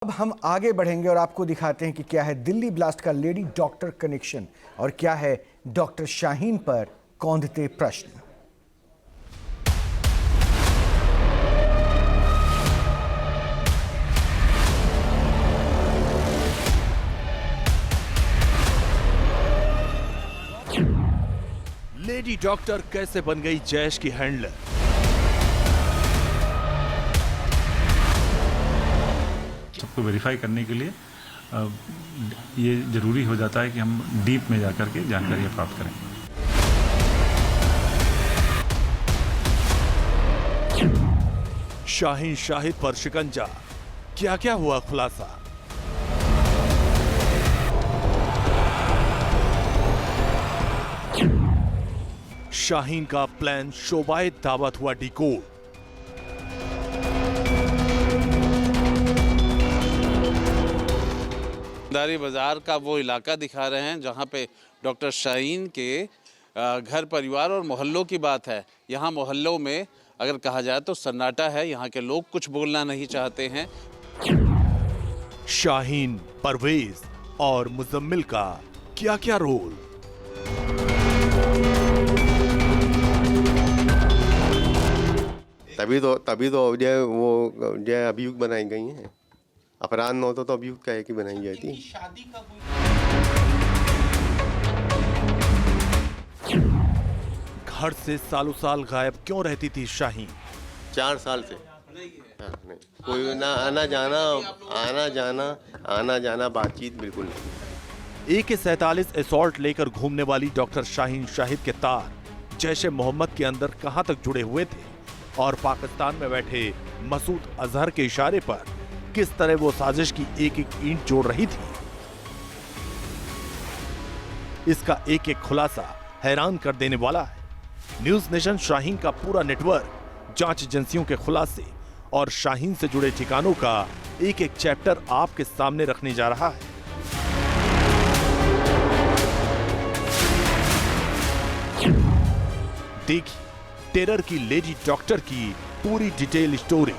अब हम आगे बढ़ेंगे और आपको दिखाते हैं कि क्या है दिल्ली ब्लास्ट का लेडी डॉक्टर कनेक्शन और क्या है डॉक्टर शाहीन पर कौंधते प्रश्न। लेडी डॉक्टर कैसे बन गई जैश की हैंडलर। सबको वेरीफाई करने के लिए ये जरूरी हो जाता है कि हम डीप में जाकर के जानकारियां प्राप्त करें। शाहीन शाहिद पर शिकंजा, क्या क्या हुआ खुलासा। शाहीन का प्लान शोबाए दावत हुआ डिकोड। दारी बाजार का वो इलाका दिखा रहे हैं जहां पे डॉक्टर शाहीन के घर परिवार और मोहल्लों की बात है। यहाँ मोहल्लों में अगर कहा जाए तो सन्नाटा है, यहाँ के लोग कुछ बोलना नहीं चाहते हैं। शाहीन, परवेज और मुजम्मिल का क्या क्या रोल। तभी तो जो वो जो अभियुक्त बनाई गई हैं। अपराध न होता तो अभियुक्त कहे कि बनाई जाती। घर से सालों साल गायब क्यों रहती थी शाहीन? 4 साल से नहीं, कोई ना आना जाना बातचीत बिल्कुल नहीं। AK-47 असॉल्ट लेकर घूमने वाली डॉक्टर शाहीन शाहिद के तार जैशे मोहम्मद के अंदर कहां तक जुड़े हुए थे और पाकिस्तान में बैठे मसूद अजहर के इशारे पर किस तरह वो साजिश की एक एक ईंट जोड़ रही थी। इसका एक एक खुलासा हैरान कर देने वाला है। न्यूज नेशन शाहीन का पूरा नेटवर्क, जांच एजेंसियों के खुलासे और शाहीन से जुड़े ठिकानों का एक एक चैप्टर आपके सामने रखने जा रहा है। देखिए टेरर की लेडी डॉक्टर की पूरी डिटेल स्टोरी।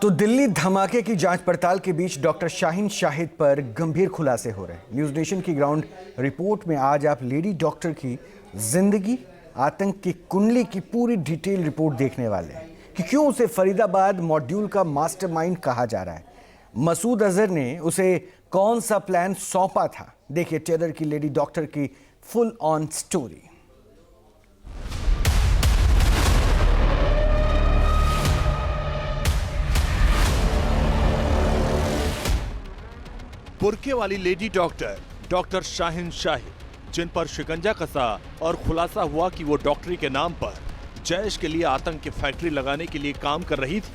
तो दिल्ली धमाके की जांच पड़ताल के बीच डॉक्टर शाहीन शाहिद पर गंभीर खुलासे हो रहे हैं। न्यूज नेशन की ग्राउंड रिपोर्ट में आज आप लेडी डॉक्टर की जिंदगी, आतंक की कुंडली की पूरी डिटेल रिपोर्ट देखने वाले हैं कि क्यों उसे फरीदाबाद मॉड्यूल का मास्टरमाइंड कहा जा रहा है। मसूद अजहर ने उसे कौन सा प्लान सौंपा था। देखिए टेरर की लेडी डॉक्टर की फुल ऑन स्टोरी। बुर्के वाली lady doctor doctor Shaheen Shahid, जिन पर शिकंजा कसा और खुलासा हुआ कि वो डॉक्टरी के नाम पर जैश के लिए आतंक की फैक्ट्री लगाने के लिए काम कर रही थी।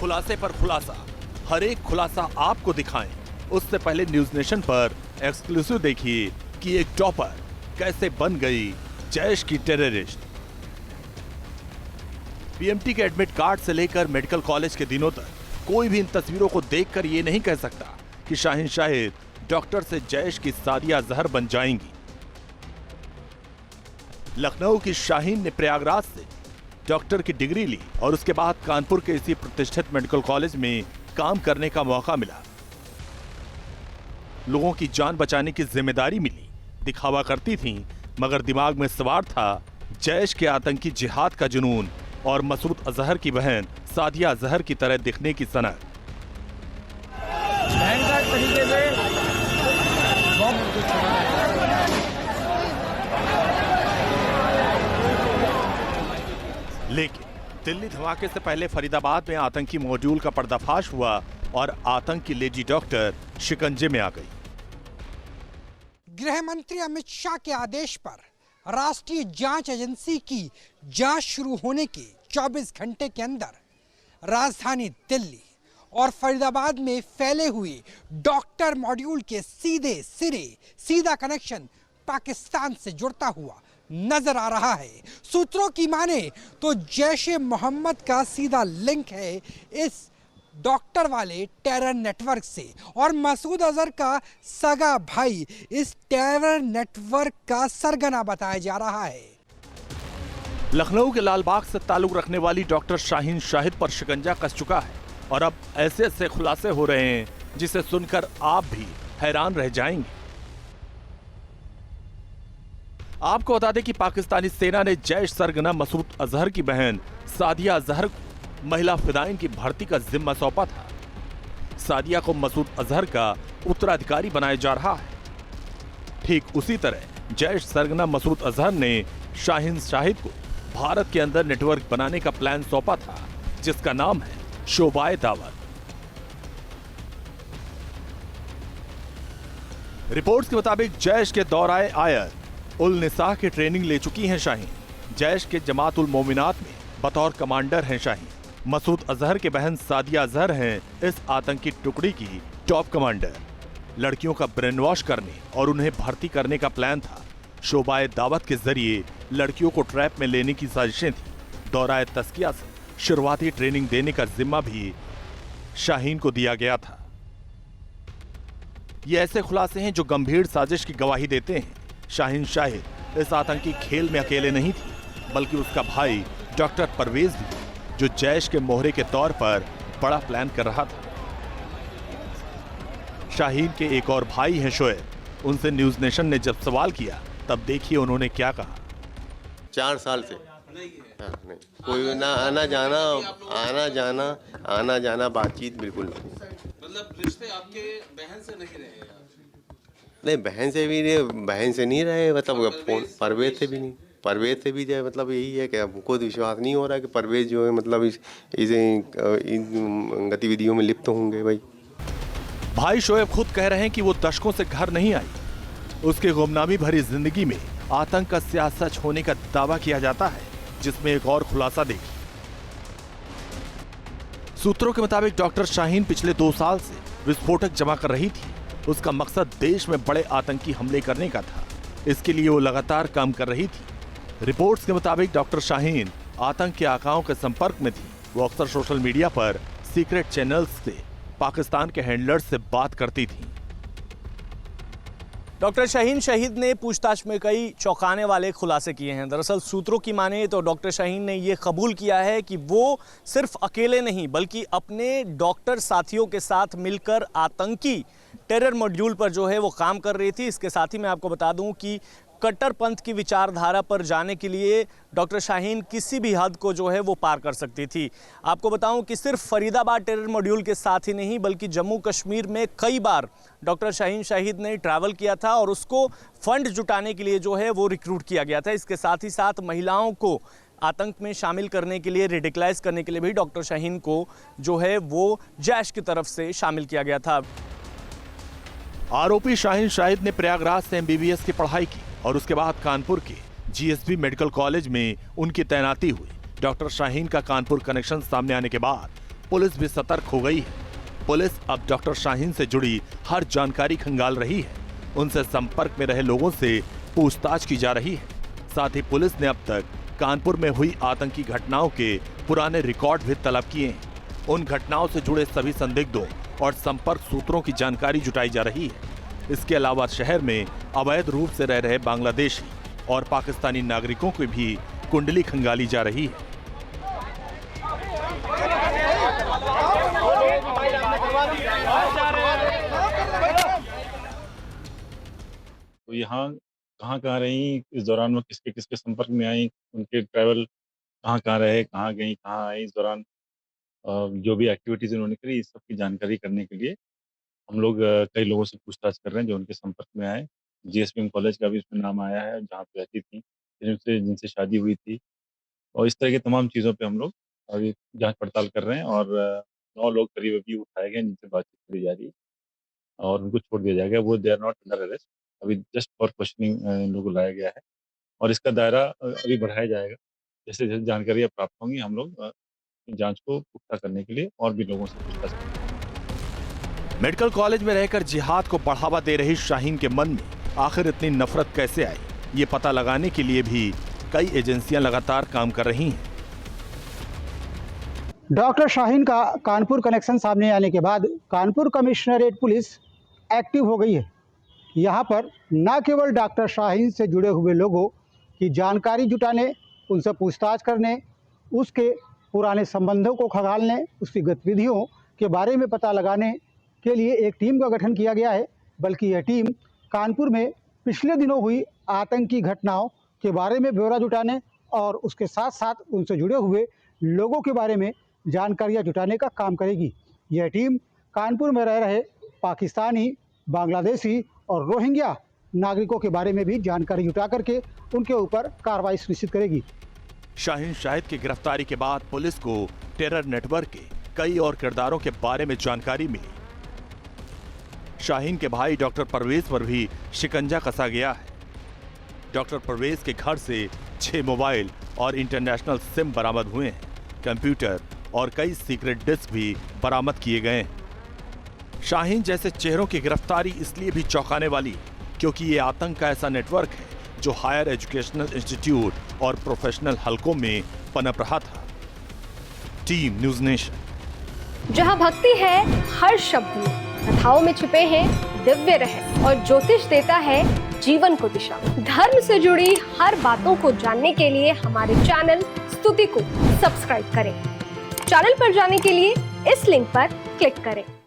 खुलासे पर खुलासा, हर एक खुलासा आपको दिखाएं। उससे पहले न्यूज नेशन पर एक्सक्लूसिव देखिए कि एक टॉपर कैसे बन गई जैश की टेररिस्ट। PMT के एडमिट कार्ड से लेकर मेडिकल कॉलेज के दिनों तक कोई भी इन तस्वीरों को देखकर ये नहीं कह सकता कि शाहीन शाहिद डॉक्टर से जैश की सादिया जहर बन जाएंगी। लखनऊ की शाहीन ने प्रयागराज से डॉक्टर की डिग्री ली और उसके बाद कानपुर के इसी प्रतिष्ठित मेडिकल कॉलेज में काम करने का मौका मिला। लोगों की जान बचाने की जिम्मेदारी मिली। दिखावा करती थी मगर दिमाग में सवार था जैश के आतंकी जिहाद का जुनून और मसूद अजहर की बहन सादिया जहर की तरह दिखने की सनक। लेकिन दिल्ली धमाके से पहले फरीदाबाद में आतंकी मॉड्यूल का पर्दाफाश हुआ और आतंकी लेडी डॉक्टर शिकंजे में आ गई। गृह मंत्री अमित शाह के आदेश पर राष्ट्रीय जांच एजेंसी की जांच शुरू होने के 24 घंटे के अंदर राजधानी दिल्ली और फरीदाबाद में फैले हुए डॉक्टर मॉड्यूल के सीधा कनेक्शन पाकिस्तान से जुड़ता हुआ नजर आ रहा है। सूत्रों की माने तो जैशे मोहम्मद का सीधा लिंक है इस डॉक्टर वाले टेरर नेटवर्क से और मसूद अजहर का सगा भाई इस टेरर नेटवर्क का सरगना बताया जा रहा है। लखनऊ के लालबाग से ताल्लुक रखने वाली डॉक्टर शाहीन शाहिद पर शिकंजा कस चुका है और अब ऐसे ऐसे खुलासे हो रहे हैं जिसे सुनकर आप भी हैरान रह जाएंगे। आपको बता दें कि पाकिस्तानी सेना ने जैश सरगना मसूद अजहर की बहन सादिया अजहर को महिला फिदाइन की भर्ती का जिम्मा सौंपा था। सादिया को मसूद अजहर का उत्तराधिकारी बनाया जा रहा है। ठीक उसी तरह जैश सरगना मसूद अजहर ने शाहीन शाहिद को भारत के अंदर नेटवर्क बनाने का प्लान सौंपा था, जिसका नाम है शोबाए दावत। रिपोर्ट्स के मुताबिक जैश के दौराए आयत उल निसाह की ट्रेनिंग ले चुकी हैं शाहीन। जैश के जमात उल मोमिनात में बतौर कमांडर हैं शाहीन। मसूद अजहर के बहन सादिया अजहर हैं इस आतंकी टुकड़ी की टॉप कमांडर। लड़कियों का ब्रेन वॉश करने और उन्हें भर्ती करने का प्लान था। शोबाए दावत के जरिए लड़कियों को ट्रैप में लेने की साजिशें थी। दौराए तस्किया से शुरुआती ट्रेनिंग देने का जिम्मा भी शाहीन को दिया गया था। ये ऐसे खुलासे हैं जो गंभीर साजिश की गवाही देते हैं। शाहीन शाहिद इस आतंकी खेल में अकेले नहीं थी, बल्कि उसका भाई डॉक्टर परवेज भी, जो जैश के मोहरे के तौर पर बड़ा प्लान कर रहा था। शाहीन के एक और भाई हैं शोएब। उनसे न्यूज नेशन ने जब सवाल किया तब देखिए उन्होंने क्या कहा। 4 साल से हाँ, नहीं कोई ना आना जाना बातचीत बिल्कुल नहीं। मतलब रिश्ते आपके बहन से नहीं रहे? नहीं बहन से नहीं रहे, मतलब फोन परवेज से भी नहीं। परवेज से भी जो है मतलब यही है कि अब खुद विश्वास नहीं हो रहा है कि परवेज जो है मतलब इन गतिविधियों में लिप्त होंगे। भाई शोएब खुद कह रहे हैं कि वो दशकों से घर नहीं आई। उसके गुमनामी भरी जिंदगी में आतंक का स्याह सच होने का दावा किया जाता है, जिसमें एक और खुलासा देखिए। सूत्रों के मुताबिक डॉक्टर शाहीन पिछले 2 साल से विस्फोटक जमा कर रही थी। उसका मकसद देश में बड़े आतंकी हमले करने का था। इसके लिए वो लगातार काम कर रही थी। रिपोर्ट्स के मुताबिक डॉक्टर शाहीन आतंक के आकाओं के संपर्क में थी। वो अक्सर सोशल मीडिया पर सीक्रेट चैनल्स से पाकिस्तान के हैंडलर्स से बात करती थी। डॉक्टर शाहीन शाहिद ने पूछताछ में कई चौंकाने वाले खुलासे किए हैं। दरअसल सूत्रों की माने तो डॉक्टर शाहीन ने ये कबूल किया है कि वो सिर्फ अकेले नहीं बल्कि अपने डॉक्टर साथियों के साथ मिलकर आतंकी टेरर मॉड्यूल पर जो है वो काम कर रही थी। इसके साथ ही मैं आपको बता दूं कि कट्टरपंथ की विचारधारा पर जाने के लिए डॉक्टर शाहीन किसी भी हद को जो है वो पार कर सकती थी। आपको बताऊं कि सिर्फ फरीदाबाद टेरर मॉड्यूल के साथ ही नहीं बल्कि जम्मू कश्मीर में कई बार डॉक्टर शाहीन शाहिद ने ट्रैवल किया था और उसको फंड जुटाने के लिए जो है वो रिक्रूट किया गया था। इसके साथ ही साथ महिलाओं को आतंक में शामिल करने के लिए, रेडिकलाइज करने के लिए भी डॉक्टर शाहीन को जो है वो जैश की तरफ से शामिल किया गया था। आरोपी शाहीन शाहिद ने प्रयागराज से MBBS की पढ़ाई की और उसके बाद कानपुर के GSB मेडिकल कॉलेज में उनकी तैनाती हुई। डॉक्टर शाहीन का कानपुर कनेक्शन सामने आने के बाद पुलिस भी सतर्क हो गई है। पुलिस अब डॉक्टर शाहीन से जुड़ी हर जानकारी खंगाल रही है। उनसे संपर्क में रहे लोगों से पूछताछ की जा रही है। साथ ही पुलिस ने अब तक कानपुर में हुई आतंकी घटनाओं के पुराने रिकॉर्ड भी तलब किए हैं। उन घटनाओं से जुड़े सभी संदिग्धों और संपर्क सूत्रों की जानकारी जुटाई जा रही है। इसके अलावा शहर में अवैध रूप से रह रहे बांग्लादेशी और पाकिस्तानी नागरिकों की भी कुंडली खंगाली जा रही है। तो यहाँ कहाँ रही, इस दौरान वो किसके किसके संपर्क में आई, उनके ट्रैवल कहाँ रहे, कहाँ गई, कहाँ आई, इस दौरान जो भी एक्टिविटीज उन्होंने करी, इस सब की जानकारी करने के लिए हम लोग कई लोगों से पूछताछ कर रहे हैं जो उनके संपर्क में आए। GSB कॉलेज का भी उसमें नाम आया है, जहाँ पे रहती थी, जिनसे शादी हुई थी, और इस तरह की तमाम चीज़ों पे हम लोग अभी जांच पड़ताल कर रहे हैं। और 9 लोग करीब अभी उठाए गए जिनसे बातचीत करी जा रही है और उनको छोड़ दिया जाएगा। वो they are not under arrest, अभी जस्ट फॉर क्वेश्चनिंग इन लोगों को लाया गया है और इसका दायरा अभी बढ़ाया जाएगा। जैसे जैसे जानकारियाँ प्राप्त होंगी हम लोग जांच को पुख्ता करने के लिए और भी लोगों से पूछताछ करेंगे। मेडिकल कॉलेज में रहकर जिहाद को बढ़ावा दे रही शाहीन के मन में आखिर इतनी नफरत कैसे आई, ये पता लगाने के लिए भी कई एजेंसियां लगातार काम कर रही हैं। डॉक्टर शाहीन का कानपुर कनेक्शन सामने आने के बाद कानपुर कमिश्नरेट पुलिस एक्टिव हो गई है। यहाँ पर न केवल डॉक्टर शाहीन से जुड़े हुए लोगों की जानकारी जुटाने उनसे पूछताछ करने, उसके पुराने संबंधों को खंगालने, उसकी गतिविधियों के बारे में पता लगाने के लिए एक टीम का गठन किया गया है। बल्कि यह टीम कानपुर में पिछले दिनों हुई आतंकी घटनाओं के बारे में ब्यौरा जुटाने और उसके साथ साथ उनसे जुड़े हुए लोगों के बारे में जानकारियां जुटाने का काम करेगी। यह टीम कानपुर में रह रहे पाकिस्तानी, बांग्लादेशी और रोहिंग्या नागरिकों के बारे में भी जानकारी जुटा करके उनके ऊपर कार्रवाई सुनिश्चित करेगी। शाहीन शाहिद की गिरफ्तारी के बाद पुलिस को टेरर नेटवर्क के कई और किरदारों के बारे में जानकारी मिली। शाहीन के भाई डॉक्टर परवेज पर भी शिकंजा कसा गया है। डॉक्टर परवेज के घर से 6 मोबाइल और इंटरनेशनल सिम बरामद हुए हैं। कंप्यूटर और कई सीक्रेट डिस्क भी बरामद किए गए हैं। शाहीन जैसे चेहरों की गिरफ्तारी इसलिए भी चौंकाने वाली क्योंकि ये आतंक का ऐसा नेटवर्क है जो हायर एजुकेशनल इंस्टीट्यूट और प्रोफेशनल हलकों में पनप रहा था। Team news nation. जहां भक्ति है हर शब्द में, कथाओं में छुपे हैं दिव्य रहस्य और ज्योतिष देता है जीवन को दिशा। धर्म से जुड़ी हर बातों को जानने के लिए हमारे चैनल स्तुति को सब्सक्राइब करें। चैनल पर जाने के लिए इस लिंक पर क्लिक करें।